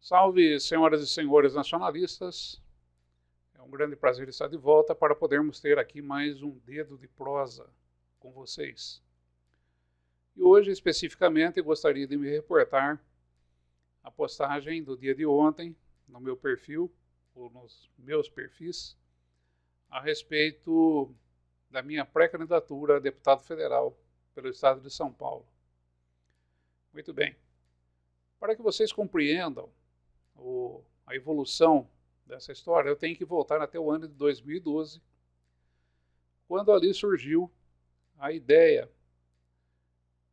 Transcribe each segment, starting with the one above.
Salve, senhoras e senhores nacionalistas. É um grande prazer estar de volta para podermos ter aqui mais um Dedo de Prosa com vocês. E hoje, especificamente, gostaria de me reportar a postagem do dia de ontem no meu perfil, ou nos meus perfis, a respeito da minha pré-candidatura a deputado federal pelo estado de São Paulo. Muito bem. Para que vocês compreendam a evolução dessa história, eu tenho que voltar até o ano de 2012, quando ali surgiu a ideia,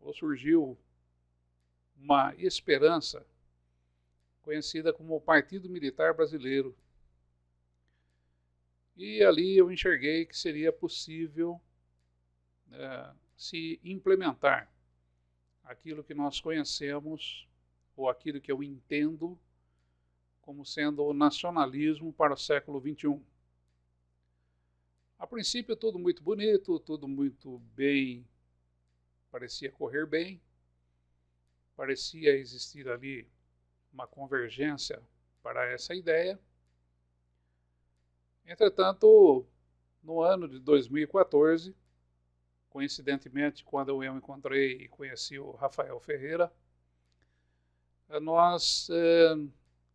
ou surgiu uma esperança conhecida como o Partido Militar Brasileiro. E ali eu enxerguei que seria possível se implementar aquilo que nós conhecemos, ou aquilo que eu entendo como sendo o nacionalismo para o século XXI. A princípio, tudo muito bonito, tudo muito bem, parecia correr bem, parecia existir ali uma convergência para essa ideia. Entretanto, no ano de 2014, coincidentemente, quando eu encontrei e conheci o Rafael Ferreira, nós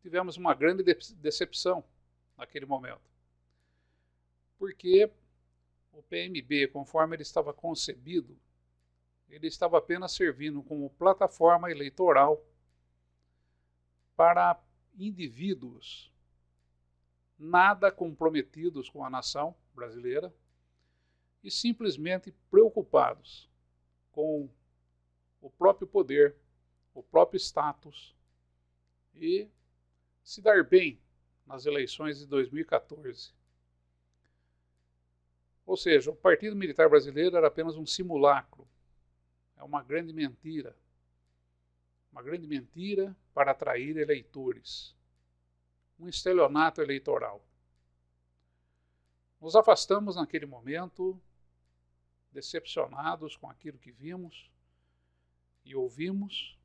tivemos uma grande decepção naquele momento. Porque o PMB, conforme ele estava concebido, ele estava apenas servindo como plataforma eleitoral para indivíduos nada comprometidos com a nação brasileira e simplesmente preocupados com o próprio poder, o próprio status e se dar bem nas eleições de 2014. Ou seja, o Partido Militar Brasileiro era apenas um simulacro. É uma grande mentira. Uma grande mentira para atrair eleitores. Um estelionato eleitoral. Nos afastamos naquele momento, decepcionados com aquilo que vimos e ouvimos,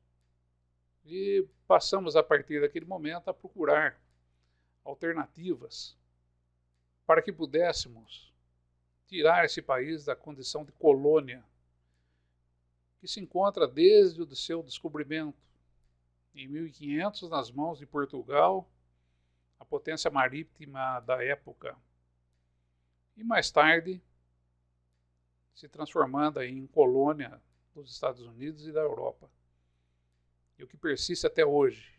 e passamos a partir daquele momento a procurar alternativas para que pudéssemos tirar esse país da condição de colônia que se encontra desde o seu descobrimento em 1500 nas mãos de Portugal, a potência marítima da época, e mais tarde se transformando em colônia dos Estados Unidos e da Europa. E o que persiste até hoje.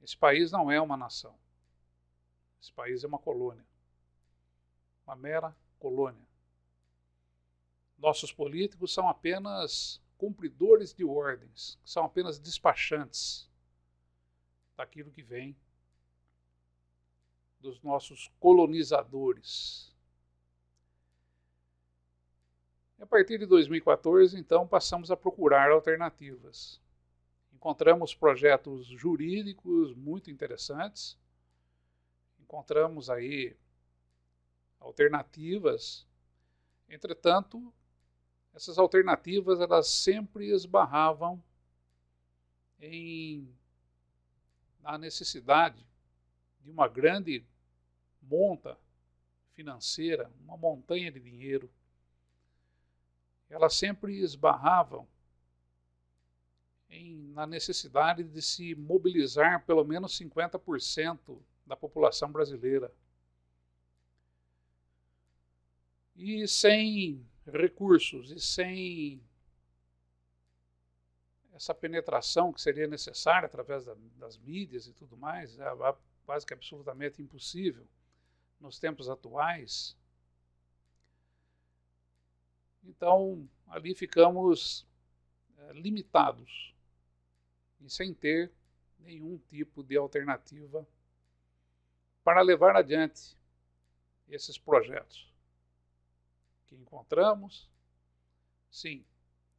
Esse país não é uma nação. Esse país é uma colônia. Uma mera colônia. Nossos políticos são apenas cumpridores de ordens, são apenas despachantes daquilo que vem dos nossos colonizadores. E a partir de 2014, então, passamos a procurar alternativas. Encontramos projetos jurídicos muito interessantes, encontramos aí alternativas. Entretanto, essas alternativas elas sempre esbarravam na necessidade de uma grande monta financeira, uma montanha de dinheiro. Elas sempre esbarravam na necessidade de se mobilizar pelo menos 50% da população brasileira. E sem recursos e sem essa penetração que seria necessária através das mídias e tudo mais, é quase que absolutamente impossível nos tempos atuais. Então, ali ficamos limitados e sem ter nenhum tipo de alternativa para levar adiante esses projetos. Que encontramos, sim,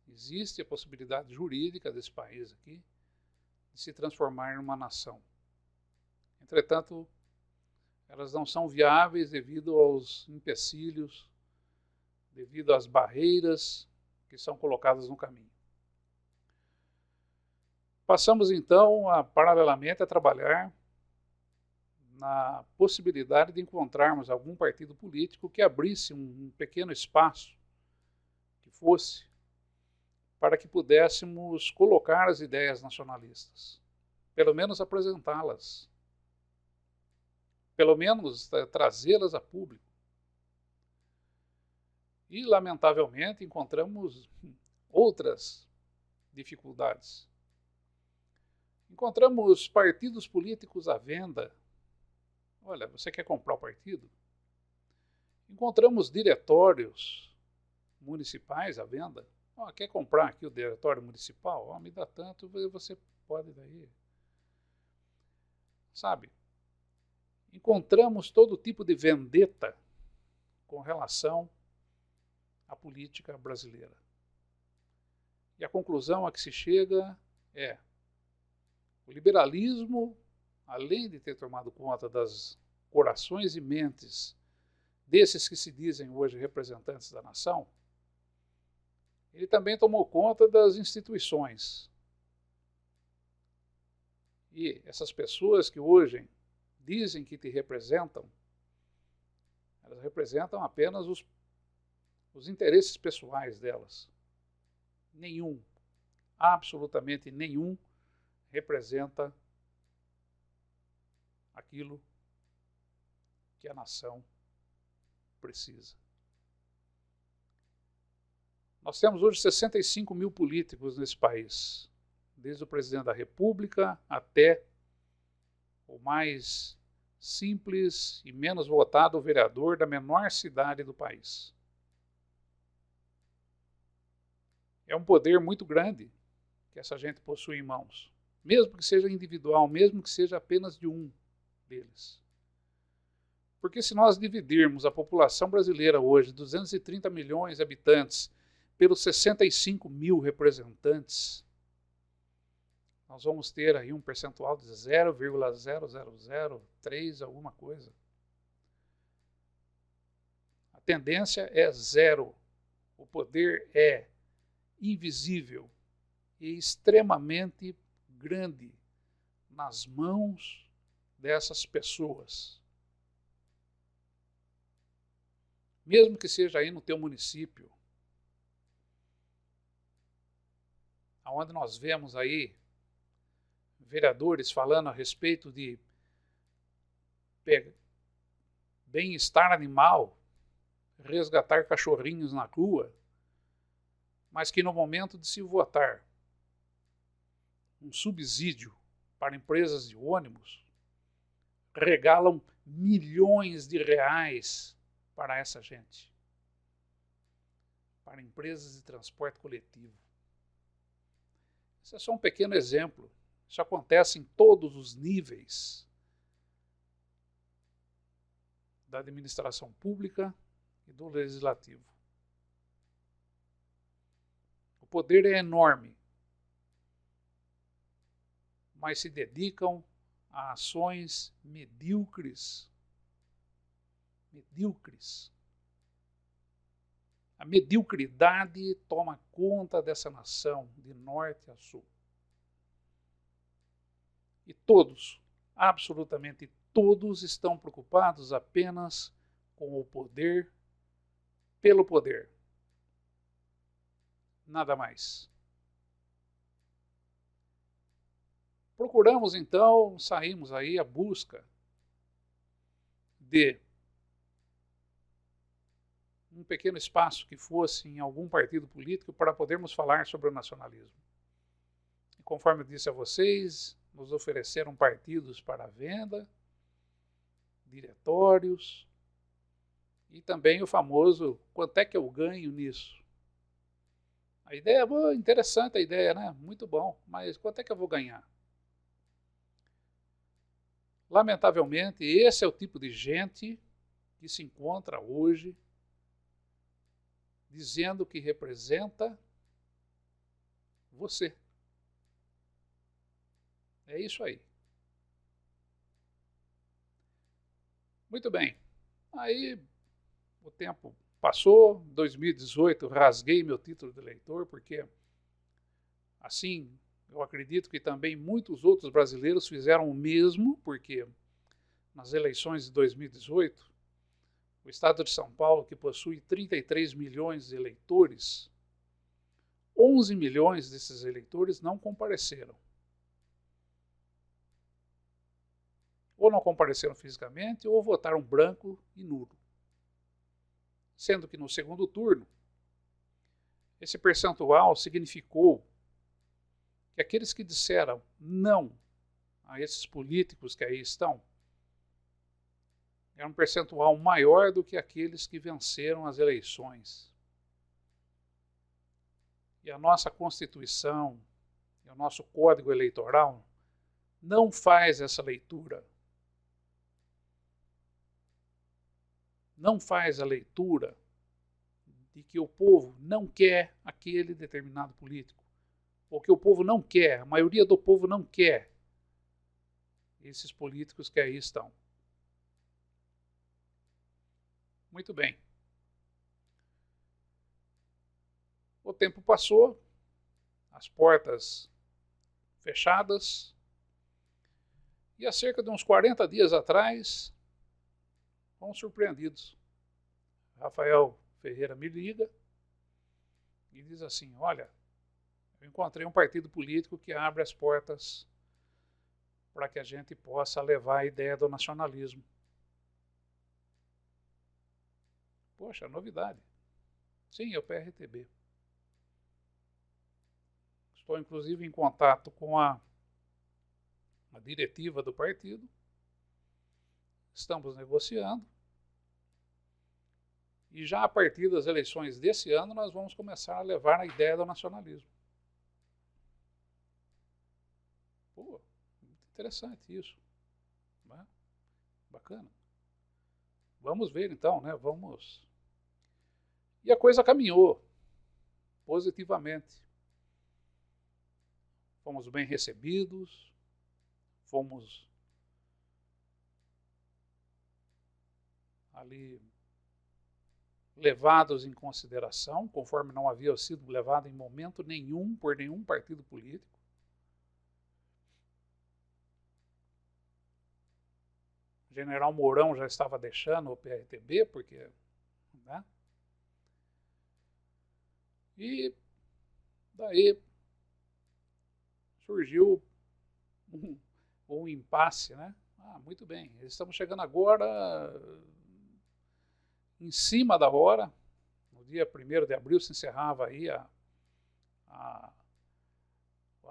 existe a possibilidade jurídica desse país aqui de se transformar numa nação. Entretanto, elas não são viáveis devido aos empecilhos, devido às barreiras que são colocadas no caminho. Passamos então, paralelamente, a trabalhar na possibilidade de encontrarmos algum partido político que abrisse um pequeno espaço, que fosse, para que pudéssemos colocar as ideias nacionalistas, pelo menos apresentá-las, pelo menos trazê-las a público. E, lamentavelmente, encontramos outras dificuldades. Encontramos partidos políticos à venda. Olha, você quer comprar o partido? Encontramos diretórios municipais à venda. Quer comprar aqui o diretório municipal? Me dá tanto, você pode daí. Sabe? Encontramos todo tipo de vendetta com relação à política brasileira. E a conclusão a que se chega é: o liberalismo, além de ter tomado conta das corações e mentes desses que se dizem hoje representantes da nação, ele também tomou conta das instituições. E essas pessoas que hoje dizem que te representam, elas representam apenas os interesses pessoais delas. Nenhum, absolutamente nenhum, representa aquilo que a nação precisa. Nós temos hoje 65 mil políticos nesse país, desde o presidente da República até o mais simples e menos votado vereador da menor cidade do país. É um poder muito grande que essa gente possui em mãos, mesmo que seja individual, mesmo que seja apenas de um deles. Porque se nós dividirmos a população brasileira hoje, 230 milhões de habitantes, pelos 65 mil representantes, nós vamos ter aí um percentual de 0,0003 alguma coisa. A tendência é zero. O poder é invisível e extremamente grande nas mãos dessas pessoas. Mesmo que seja aí no teu município, onde nós vemos aí vereadores falando a respeito de bem-estar animal, resgatar cachorrinhos na rua, mas que no momento de se votar um subsídio para empresas de ônibus, regalam milhões de reais para essa gente, para empresas de transporte coletivo. Esse é só um pequeno exemplo. Isso acontece em todos os níveis da administração pública e do legislativo. O poder é enorme, mas se dedicam a ações medíocres. Medíocres. A mediocridade toma conta dessa nação, de norte a sul. E todos, absolutamente todos, estão preocupados apenas com o poder, pelo poder. Nada mais. Procuramos então, saímos aí à busca de um pequeno espaço que fosse em algum partido político para podermos falar sobre o nacionalismo. E conforme eu disse a vocês, nos ofereceram partidos para venda, diretórios e também o famoso quanto é que eu ganho nisso. A ideia é boa, interessante a ideia, né? Muito bom, mas quanto é que eu vou ganhar? Lamentavelmente, esse é o tipo de gente que se encontra hoje dizendo que representa você. É isso aí. Muito bem. Aí o tempo passou, em 2018 rasguei meu título de eleitor, porque assim eu acredito que também muitos outros brasileiros fizeram o mesmo, porque nas eleições de 2018, o estado de São Paulo, que possui 33 milhões de eleitores, 11 milhões desses eleitores não compareceram. Ou não compareceram fisicamente, ou votaram branco e nulo. Sendo que no segundo turno, esse percentual significou que aqueles que disseram não a esses políticos que aí estão, era um percentual maior do que aqueles que venceram as eleições. E a nossa Constituição, e o nosso Código Eleitoral, não faz essa leitura. Não faz a leitura de que o povo não quer aquele determinado político. Ou que o povo não quer, a maioria do povo não quer esses políticos que aí estão. Muito bem. O tempo passou, as portas fechadas, e há cerca de uns 40 dias atrás, fomos surpreendidos. Rafael Ferreira me liga e diz assim: olha, eu encontrei um partido político que abre as portas para que a gente possa levar a ideia do nacionalismo. Poxa, novidade. Sim, é o PRTB. Estou, inclusive, em contato com a diretiva do partido. Estamos negociando. E já a partir das eleições desse ano, nós vamos começar a levar a ideia do nacionalismo. Pô, muito interessante isso. Né? Bacana. Vamos ver então, né? Vamos. E a coisa caminhou positivamente. Fomos bem recebidos, fomos ali levados em consideração, conforme não havia sido levado em momento nenhum por nenhum partido político. O general Mourão já estava deixando o PRTB, porque... Né? E daí surgiu um impasse, né? Muito bem, estamos chegando agora em cima da hora. No dia 1º de abril se encerrava aí a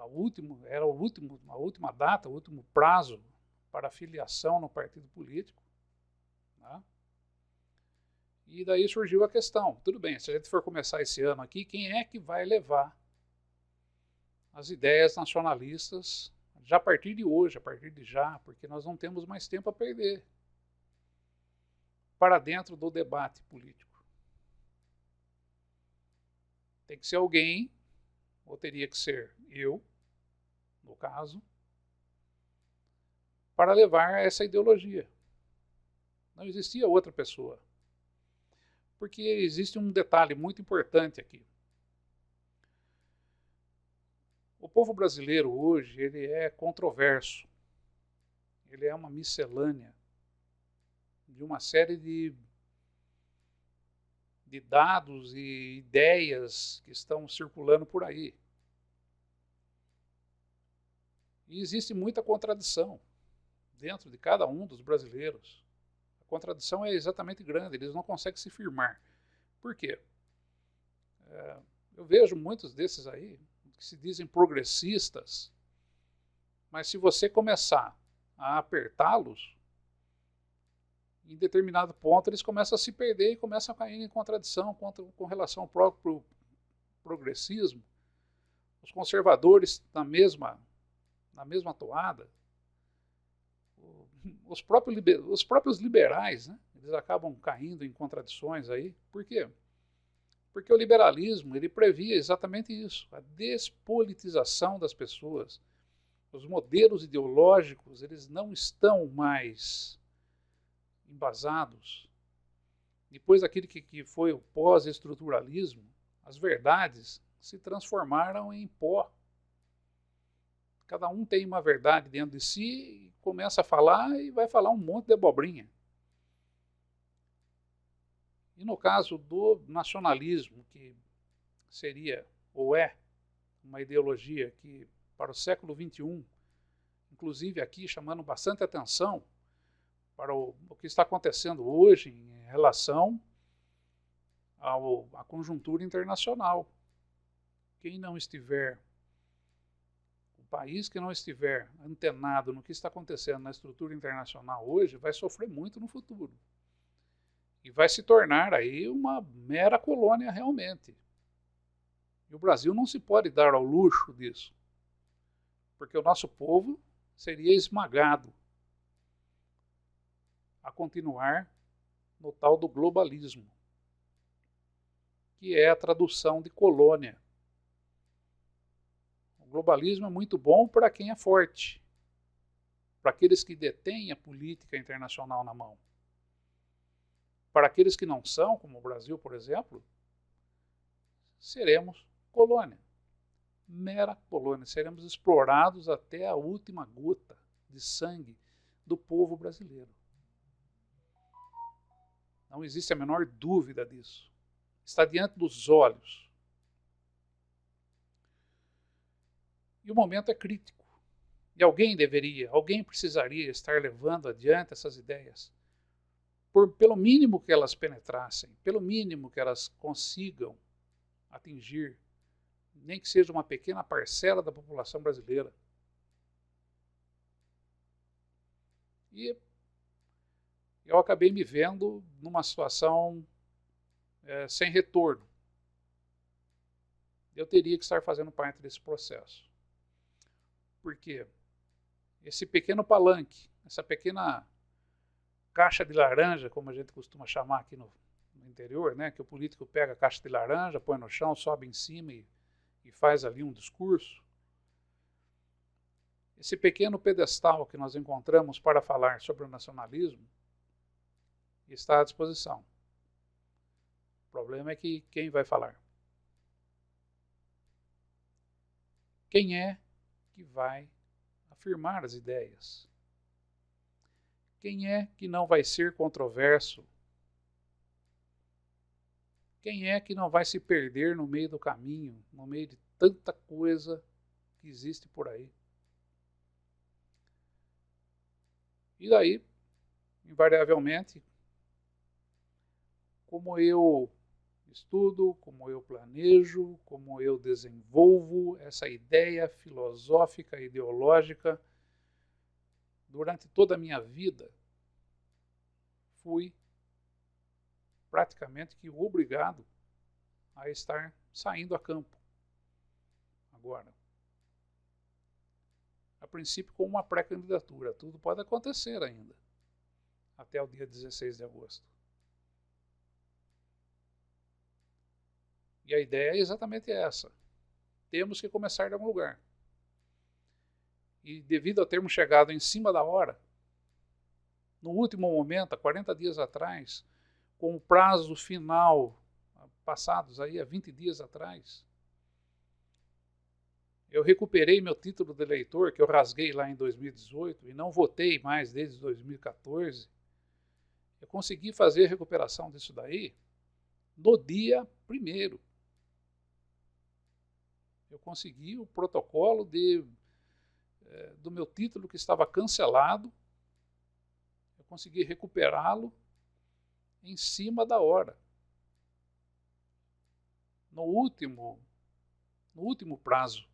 última data, o último prazo para filiação no partido político. Né? E daí surgiu a questão, tudo bem, se a gente for começar esse ano aqui, quem é que vai levar as ideias nacionalistas já a partir de hoje, a partir de já, porque nós não temos mais tempo a perder para dentro do debate político. Tem que ser alguém, ou teria que ser eu, no caso, para levar essa ideologia. Não existia outra pessoa. Porque existe um detalhe muito importante aqui. O povo brasileiro hoje, ele é controverso. Ele é uma miscelânea de uma série de dados e ideias que estão circulando por aí. E existe muita contradição dentro de cada um dos brasileiros. A contradição é exatamente grande, eles não conseguem se firmar. Por quê? Eu vejo muitos desses aí, que se dizem progressistas, mas se você começar a apertá-los, em determinado ponto eles começam a se perder e começam a cair em contradição com relação ao próprio progressismo. Os conservadores na mesma toada, os próprios liberais, né, eles acabam caindo em contradições aí. Por quê? Porque o liberalismo ele previa exatamente isso, a despolitização das pessoas. Os modelos ideológicos eles não estão mais embasados. Depois daquilo que foi o pós-estruturalismo, as verdades se transformaram em pó. Cada um tem uma verdade dentro de si e começa a falar e vai falar um monte de abobrinha. E no caso do nacionalismo, que seria ou é uma ideologia que para o século XXI, inclusive aqui chamando bastante atenção para o que está acontecendo hoje em relação à conjuntura internacional. Quem não estiver, o país que não estiver antenado no que está acontecendo na estrutura internacional hoje, vai sofrer muito no futuro. E vai se tornar aí uma mera colônia realmente. E o Brasil não se pode dar ao luxo disso, porque o nosso povo seria esmagado a continuar no tal do globalismo, que é a tradução de colônia. O globalismo é muito bom para quem é forte, para aqueles que detêm a política internacional na mão. Para aqueles que não são, como o Brasil, por exemplo, seremos colônia, mera colônia. Seremos explorados até a última gota de sangue do povo brasileiro. Não existe a menor dúvida disso. Está diante dos olhos. E o momento é crítico. E alguém precisaria estar levando adiante essas ideias. Pelo mínimo que elas penetrassem, pelo mínimo que elas consigam atingir, nem que seja uma pequena parcela da população brasileira. E eu acabei me vendo numa situação sem retorno. Eu teria que estar fazendo parte desse processo. Por quê? Esse pequeno palanque, essa pequena caixa de laranja, como a gente costuma chamar aqui no interior, né, que o político pega a caixa de laranja, põe no chão, sobe em cima e faz ali um discurso. Esse pequeno pedestal que nós encontramos para falar sobre o nacionalismo está à disposição. O problema é que quem vai falar? Quem é que vai afirmar as ideias? Quem é que não vai ser controverso? Quem é que não vai se perder no meio do caminho, no meio de tanta coisa que existe por aí? E daí, invariavelmente, como eu estudo, como eu planejo, como eu desenvolvo essa ideia filosófica, ideológica, durante toda a minha vida, fui praticamente que obrigado a estar saindo a campo. Agora, a princípio com uma pré-candidatura, tudo pode acontecer ainda, até o dia 16 de agosto. E a ideia é exatamente essa. Temos que começar de algum lugar. E devido a termos chegado em cima da hora, no último momento, há 40 dias atrás, com o prazo final, passados aí há 20 dias atrás, eu recuperei meu título de eleitor, que eu rasguei lá em 2018, e não votei mais desde 2014. Eu consegui fazer a recuperação disso daí no dia 1º. Eu consegui o protocolo do meu título que estava cancelado, eu consegui recuperá-lo em cima da hora. No último prazo.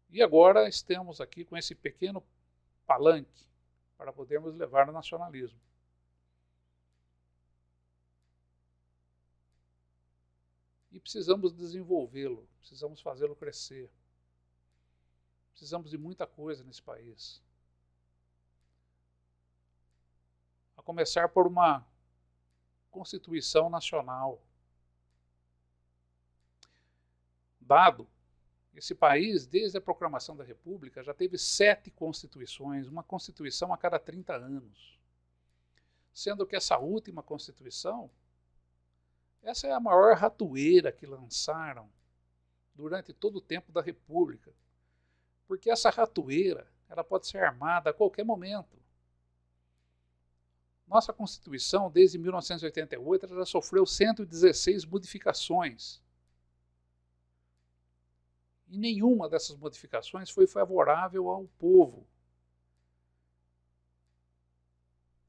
E agora estamos aqui com esse pequeno palanque para podermos levar o nacionalismo. E precisamos desenvolvê-lo, precisamos fazê-lo crescer. Precisamos de muita coisa nesse país. A começar por uma Constituição Nacional. Dado, esse país, desde a proclamação da República, já teve 7 constituições, uma constituição a cada 30 anos. Sendo que essa última constituição Essa é a maior ratoeira que lançaram durante todo o tempo da República. Porque essa ratoeira, ela pode ser armada a qualquer momento. Nossa Constituição, desde 1988, ela já sofreu 116 modificações. E nenhuma dessas modificações foi favorável ao povo.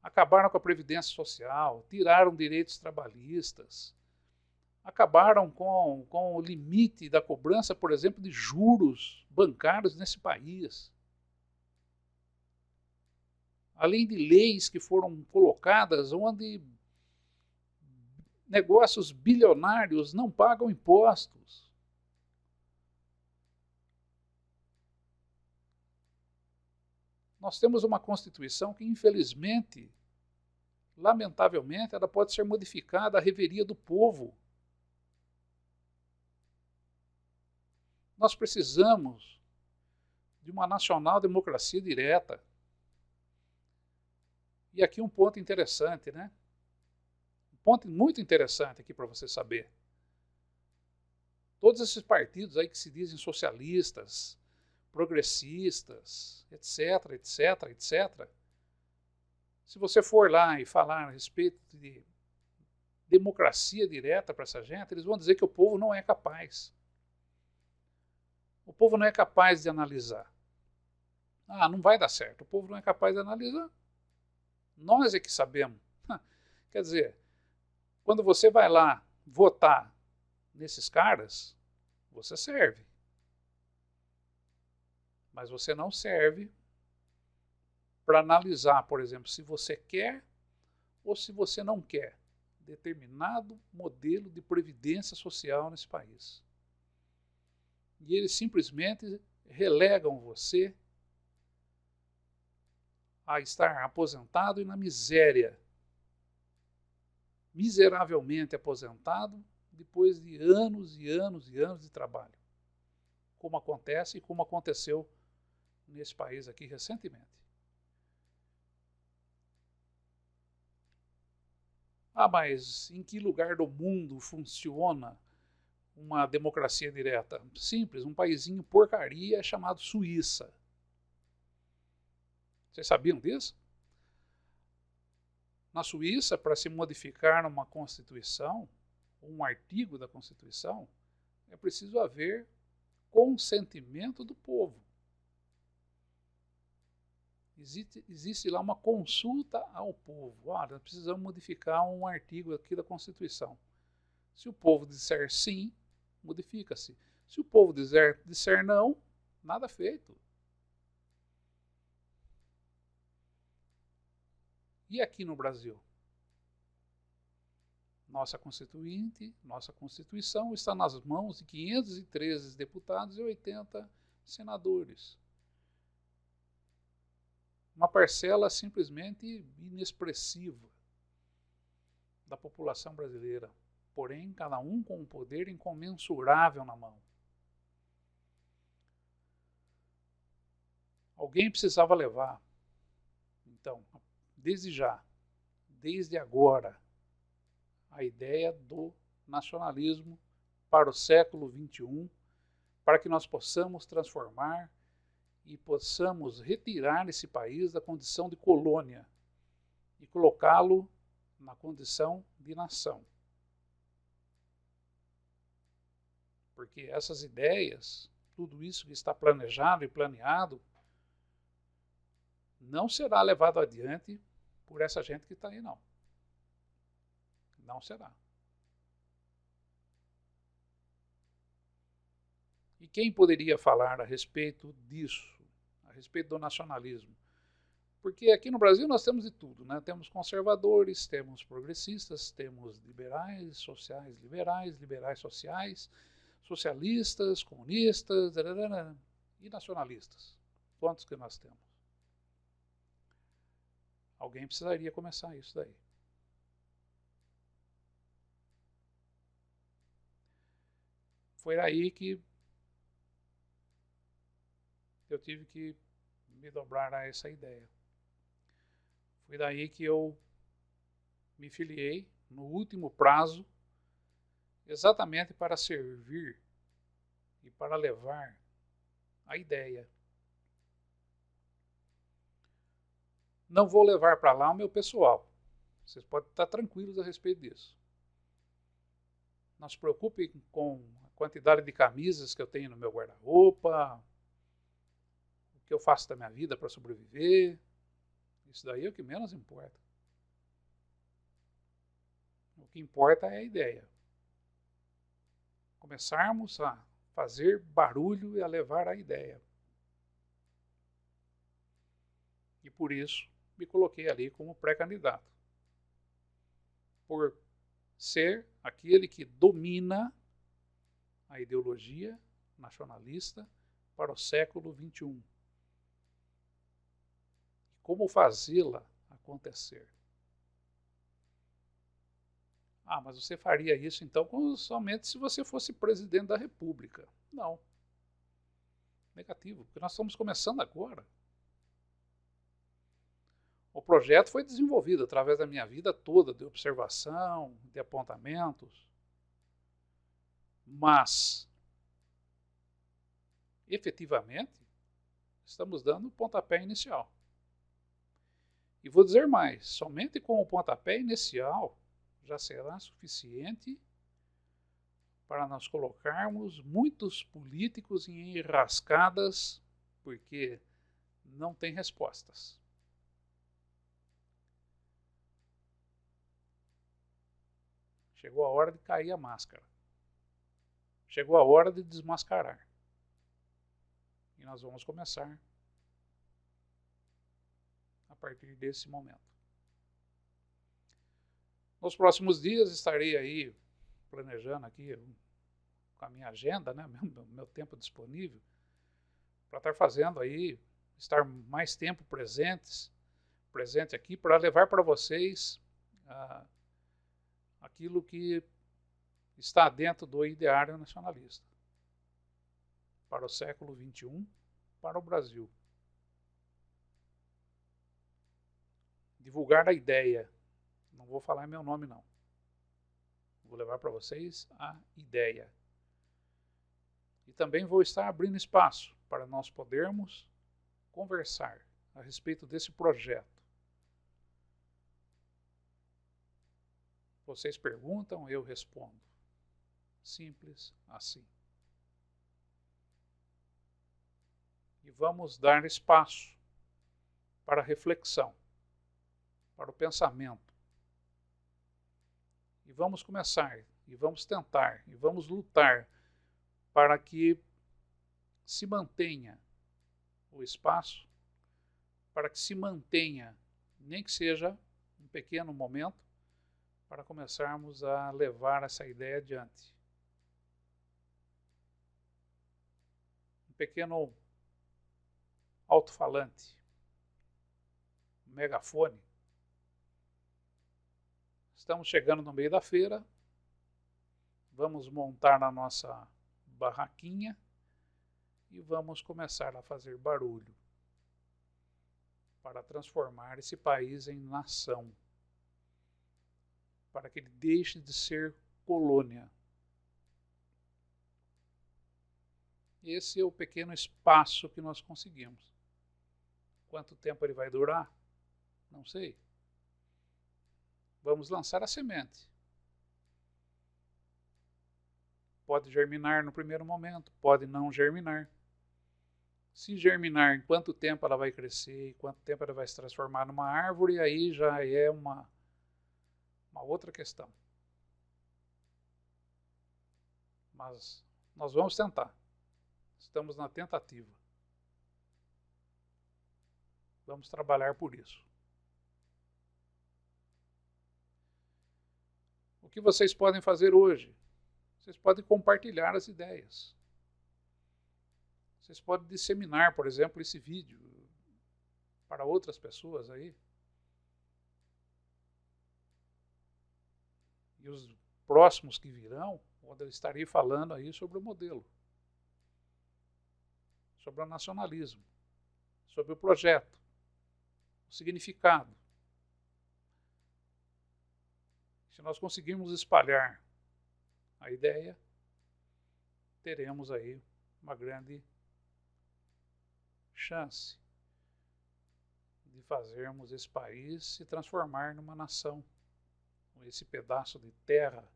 Acabaram com a Previdência Social, tiraram direitos trabalhistas, acabaram com o limite da cobrança, por exemplo, de juros bancários nesse país. Além de leis que foram colocadas onde negócios bilionários não pagam impostos. Nós temos uma Constituição que, infelizmente, lamentavelmente, ela pode ser modificada à revelia do povo. Nós precisamos de uma nacional democracia direta. E aqui um ponto interessante, né? Um ponto muito interessante aqui para você saber. Todos esses partidos aí que se dizem socialistas, progressistas, etc, etc, etc. Se você for lá e falar a respeito de democracia direta para essa gente, eles vão dizer que o povo não é capaz. O povo não é capaz de analisar. Ah, não vai dar certo. O povo não é capaz de analisar. Nós é que sabemos. Quer dizer, quando você vai lá votar nesses caras, você serve. Mas você não serve para analisar, por exemplo, se você quer ou se você não quer determinado modelo de previdência social nesse país. E eles simplesmente relegam você a estar aposentado e na miséria. Miseravelmente aposentado depois de anos e anos e anos de trabalho. Como acontece e como aconteceu nesse país aqui recentemente. Ah, mas em que lugar do mundo funciona uma democracia direta? Simples, um paísinho porcaria chamado Suíça. Vocês sabiam disso? Na Suíça, para se modificar uma Constituição, um artigo da Constituição, é preciso haver consentimento do povo. Existe lá uma consulta ao povo. Olha, precisamos modificar um artigo aqui da Constituição. Se o povo disser sim, modifica-se. Se o povo disser não, nada feito. E aqui no Brasil? Nossa Constituinte, nossa Constituição está nas mãos de 513 deputados e 80 senadores. Uma parcela simplesmente inexpressiva da população brasileira. Porém, cada um com um poder incomensurável na mão. Alguém precisava levar. Então, desde já, desde agora, a ideia do nacionalismo para o século XXI, para que nós possamos transformar e possamos retirar esse país da condição de colônia e colocá-lo na condição de nação. Porque essas ideias, tudo isso que está planejado e planeado, não será levado adiante por essa gente que está aí, não. Não será. E quem poderia falar a respeito disso, a respeito do nacionalismo? Porque aqui no Brasil nós temos de tudo, né? Temos conservadores, temos progressistas, temos liberais sociais, socialistas, comunistas, e nacionalistas. Quantos que nós temos? Alguém precisaria começar isso daí. Foi aí que eu tive que me dobrar a essa ideia. Foi daí que eu me filiei no último prazo exatamente para servir e para levar a ideia. Não vou levar para lá o meu pessoal. Vocês podem estar tranquilos a respeito disso. Não se preocupem com a quantidade de camisas que eu tenho no meu guarda-roupa, o que eu faço da minha vida para sobreviver. Isso daí é o que menos importa. O que importa é a ideia. Começarmos a fazer barulho e a levar a ideia. E por isso me coloquei ali como pré-candidato. Por ser aquele que domina a ideologia nacionalista para o século XXI. Como fazê-la acontecer? Ah, mas você faria isso então somente se você fosse presidente da República. Não. Negativo, porque nós estamos começando agora. O projeto foi desenvolvido através da minha vida toda, de observação, de apontamentos. Mas, efetivamente, estamos dando o pontapé inicial. E vou dizer mais, somente com o pontapé inicial já será suficiente para nós colocarmos muitos políticos em enrascadas, porque não tem respostas. Chegou a hora de cair a máscara. Chegou a hora de desmascarar. E nós vamos começar a partir desse momento. Nos próximos dias estarei aí planejando aqui com a minha agenda, né, meu tempo disponível, para estar fazendo aí, estar mais tempo presente aqui, para levar para vocês aquilo que está dentro do ideário nacionalista para o século XXI, para o Brasil. Divulgar a ideia. Não vou falar em meu nome, não. Vou levar para vocês a ideia. E também vou estar abrindo espaço para nós podermos conversar a respeito desse projeto. Vocês perguntam, eu respondo. Simples assim. E vamos dar espaço para a reflexão, para o pensamento. E vamos começar, e vamos tentar, e vamos lutar para que se mantenha o espaço, para que se mantenha, nem que seja um pequeno momento, para começarmos a levar essa ideia adiante. Um pequeno alto-falante, um megafone. Estamos chegando no meio da feira, vamos montar a nossa barraquinha e vamos começar a fazer barulho para transformar esse país em nação, para que ele deixe de ser colônia. Esse é o pequeno espaço que nós conseguimos. Quanto tempo ele vai durar? Não sei. Vamos lançar a semente. Pode germinar no primeiro momento, pode não germinar. Se germinar, em quanto tempo ela vai crescer, em quanto tempo ela vai se transformar numa árvore, aí já é uma outra questão. Mas nós vamos tentar. Estamos na tentativa. Vamos trabalhar por isso. O que vocês podem fazer hoje? Vocês podem compartilhar as ideias. Vocês podem disseminar, por exemplo, esse vídeo para outras pessoas aí. E os próximos que virão, onde eu estarei falando aí sobre o modelo, sobre o nacionalismo, sobre o projeto, o significado. Se nós conseguirmos espalhar a ideia, teremos aí uma grande chance de fazermos esse país se transformar numa nação, esse pedaço de terra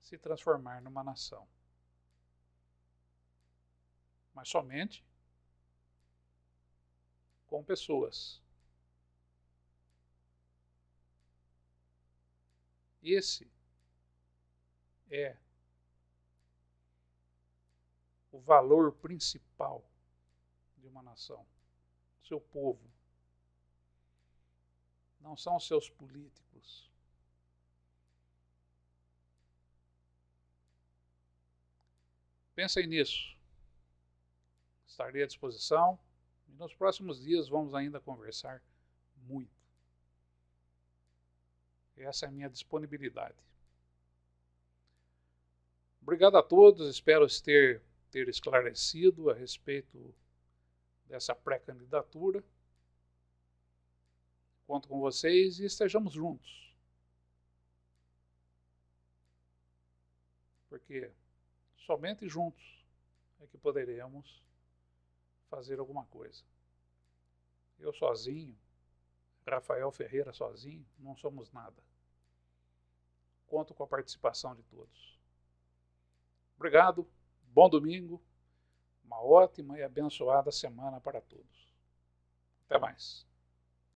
se transformar numa nação. Mas somente com pessoas. Esse é o valor principal de uma nação, seu povo. Não são seus políticos. Pensem nisso. Estarei à disposição e nos próximos dias vamos ainda conversar muito. Essa é a minha disponibilidade. Obrigado a todos, espero ter esclarecido a respeito dessa pré-candidatura. Conto com vocês e estejamos juntos. Porque somente juntos é que poderemos fazer alguma coisa. Eu sozinho, Rafael Ferreira sozinho, não somos nada. Conto com a participação de todos. Obrigado, bom domingo, uma ótima e abençoada semana para todos. Até mais.